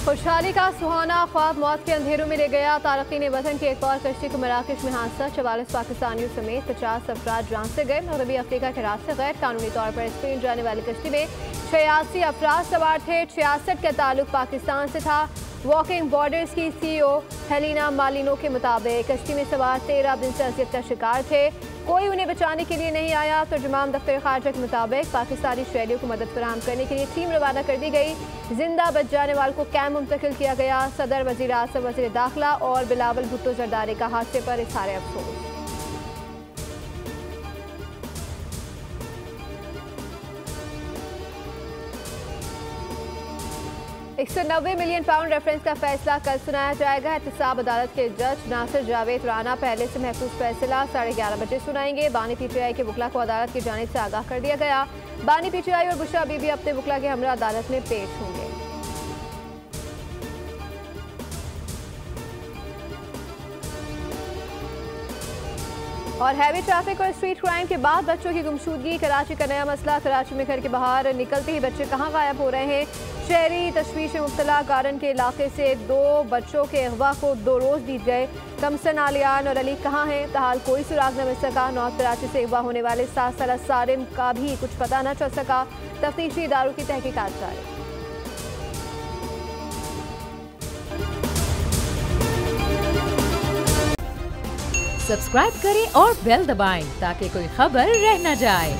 खुशहाली का सुहाना ख्वाब मौत के अंधेरों में ले गया। तारकीन वतन की एक और कश्ती को मराकश में हादसा, 44 पाकिस्तानियों समेत 50 अफराद जान से गए। मगरबी अफ्रीका के रास्ते गैर कानूनी तौर पर स्पेन जाने वाली कश्ती में 86 अफराद सवार थे। 66 का ताल्लुक पाकिस्तान से था। वॉकिंग बॉर्डर्स की CEO हेलिना मालिनो के मुताबिक कश्ती में सवार 13 दिन से अजियत का शिकार थे। कोई उन्हें बचाने के लिए नहीं आया। तर्जुमान दफ्तर खारजा के मुताबिक पाकिस्तानी शहरियों को मदद फराहम करने के लिए टीम रवाना कर दी गई। जिंदा बच जाने वालों को कैंप मुंतकिल किया गया। सदर, वजीर आज़म, वजीर दाखिला और बिलावल भुट्टो जरदारी का हादसे पर इज़हार अफसोस। 190 मिलियन पाउंड रेफरेंस का फैसला कल सुनाया जाएगा। एहतसाब अदालत के जज नासिर जावेद राना पहले से महफूज फैसला 11:30 बजे सुनाएंगे। बानी PTI के वकला को अदालत की जानिब से आगाह कर दिया गया। बानी PTI और बुशरा बीबी अपने वकला के हमरा अदालत में पेश होंगे। और हैवी ट्रैफिक और स्ट्रीट क्राइम के बाद बच्चों की गुमशुदगी कराची का नया मसला। कराची में घर के बाहर निकलते ही बच्चे कहां गायब हो रहे हैं। शहरी तशवीश में मुब्तला गार्डन के इलाके से 2 बच्चों के अगवा को 2 रोज बीत गए। कमसन, आलियान और अली कहां हैं, ताहाल कोई सुराग न मिल सका। नॉर्थ कराची से अगवा होने वाले 7 साला सारिम का भी कुछ पता न चल सका। तफ्तीशी इदारों की तहकीकात जारी। सब्सक्राइब करें और बेल दबाएं ताकि कोई खबर रह न जाए।